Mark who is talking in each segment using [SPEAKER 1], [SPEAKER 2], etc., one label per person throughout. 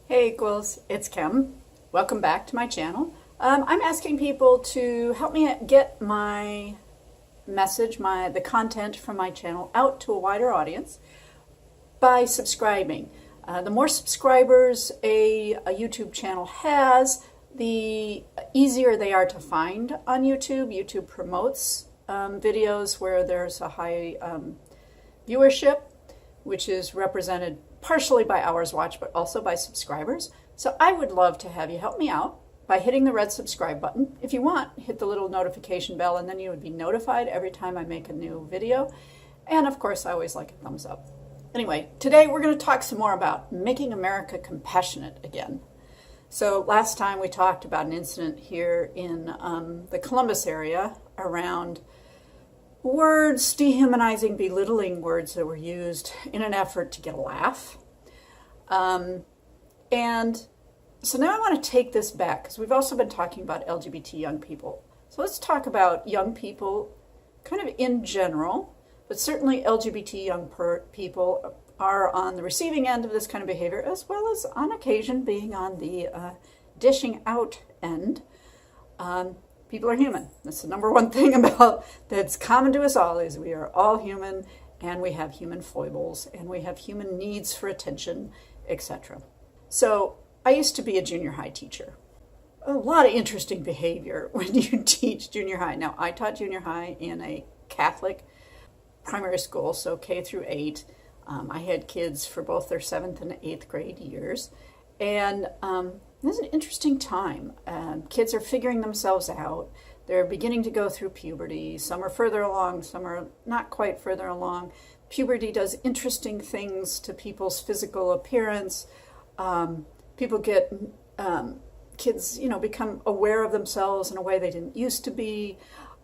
[SPEAKER 1] Hey equals, it's Kim. Welcome back to my channel. I'm asking people to help me get my message, the content from my channel out to a wider audience by subscribing. The more subscribers a YouTube channel has, the easier they are to find on YouTube. YouTube promotes videos where there's a high viewership, which is represented partially by hours watched, but also by subscribers. So I would love to have you help me out by hitting the red subscribe button. If you want, hit the little notification bell, and then you would be notified every time I make a new video. And of course, I always like a thumbs up. Anyway, today we're going to talk some more about making America compassionate again. So last time we talked about an incident here in the Columbus area around words, dehumanizing, belittling words that were used in an effort to get a laugh. And so now I want to take this back, because we've also been talking about LGBT young people. So let's talk about young people kind of in general, but certainly LGBT young people are on the receiving end of this kind of behavior, as well as on occasion being on the dishing out end. People are human. That's the number one thing about that's common to us all, is we are all human, and we have human foibles, and we have human needs for attention, etc. So I used to be a junior high teacher. A lot of interesting behavior when you teach junior high. Now, I taught junior high in a Catholic primary school, so K through 8. I had kids for both their 7th and 8th grade years. And it was an interesting time. Kids are figuring themselves out. They're beginning to go through puberty. Some are further along, some are not quite further along. Puberty does interesting things to people's physical appearance. People get, kids, become aware of themselves in a way they didn't used to be.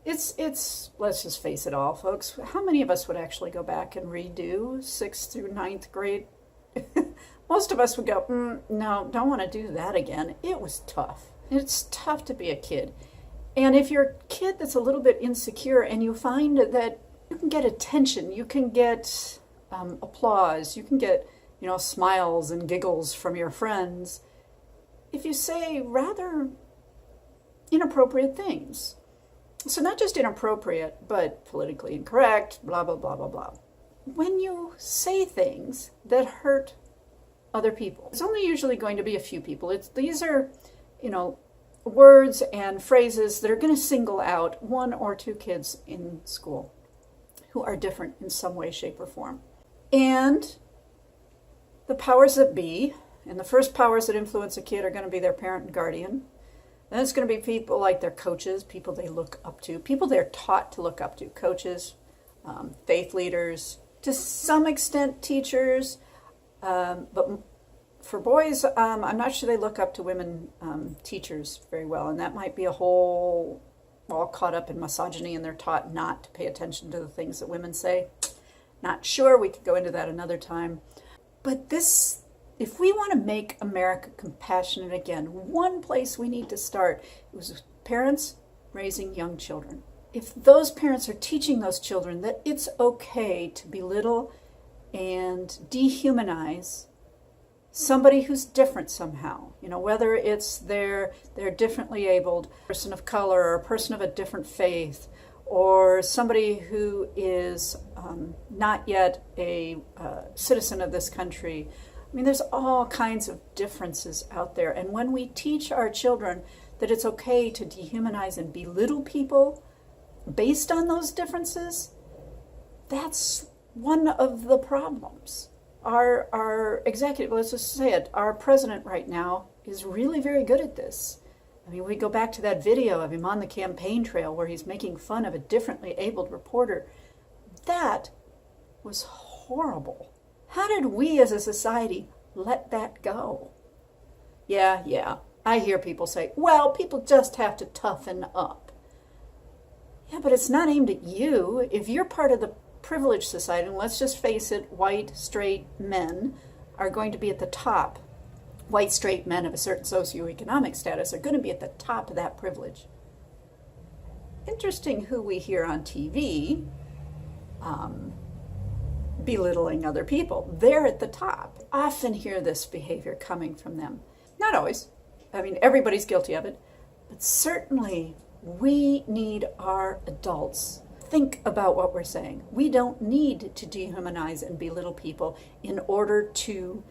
[SPEAKER 1] It's let's just face it all, folks. How many of us would actually go back and redo 6th through 9th grade? Most of us would go, no, don't want to do that again. It was tough. It's tough to be a kid. And if you're a kid that's a little bit insecure and you find that you can get attention, you can get applause, you can get, smiles and giggles from your friends, if you say rather inappropriate things. So not just inappropriate, but politically incorrect, blah, blah, blah, blah, blah. When you say things that hurt other people, it's only usually going to be a few people. These are, words and phrases that are going to single out one or two kids in school who are different in some way, shape, or form. And the powers that be, and the first powers that influence a kid are going to be their parent and guardian. Then it's going to be people like their coaches, people they look up to, people they're taught to look up to, coaches, faith leaders, to some extent teachers, but for boys, I'm not sure they look up to women teachers very well, and that might be all caught up in misogyny, and they're taught not to pay attention to the things that women say. Not sure, we could go into that another time. But this, if we want to make America compassionate again, one place we need to start is parents raising young children. If those parents are teaching those children that it's okay to belittle and dehumanize somebody who's different somehow, whether it's they're differently abled, person of color, or a person of a different faith, or somebody who is not yet a citizen of this country. I mean, there's all kinds of differences out there. And when we teach our children that it's okay to dehumanize and belittle people based on those differences, that's one of the problems. Our executive, let's just say it, our president right now is really very good at this. I mean, we go back to that video of him on the campaign trail where he's making fun of a differently abled reporter. That was horrible. How did we as a society let that go? Yeah, I hear people say, well, people just have to toughen up. Yeah, but it's not aimed at you. If you're part of the privileged society, and let's just face it, white, straight men are going to be at the top. White, straight men of a certain socioeconomic status are going to be at the top of that privilege. Interesting who we hear on TV belittling other people. They're at the top. I often hear this behavior coming from them. Not always. I mean, everybody's guilty of it. But certainly, we need our adults think about what we're saying. We don't need to dehumanize and belittle people in order to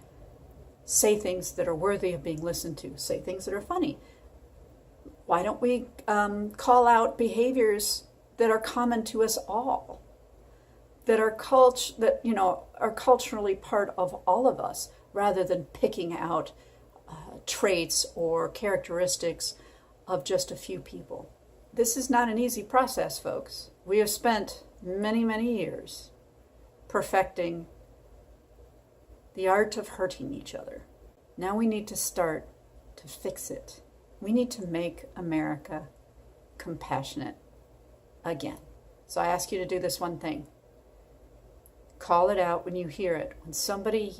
[SPEAKER 1] say things that are worthy of being listened to, say things that are funny. Why don't we call out behaviors that are common to us all, that are are culturally part of all of us, rather than picking out traits or characteristics of just a few people. This is not an easy process, folks. We have spent many, many years perfecting the art of hurting each other. Now we need to start to fix it. We need to make America compassionate again. So I ask you to do this one thing. Call it out when you hear it. When somebody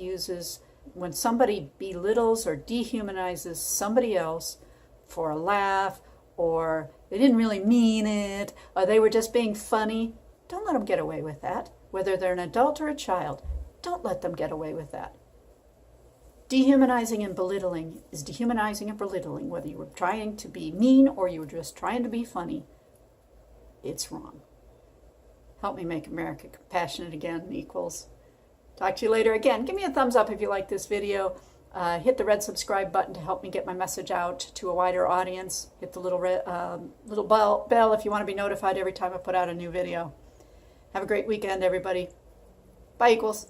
[SPEAKER 1] belittles or dehumanizes somebody else for a laugh, or they didn't really mean it, or they were just being funny, don't let them get away with that. Whether they're an adult or a child, don't let them get away with that. Dehumanizing and belittling is dehumanizing and belittling. Whether you were trying to be mean or you were just trying to be funny, it's wrong. Help me make America compassionate again, equals. Talk to you later. Again, give me a thumbs up if you like this video. Hit the red subscribe button to help me get my message out to a wider audience. Hit the little bell if you want to be notified every time I put out a new video. Have a great weekend, everybody. Bye, equals.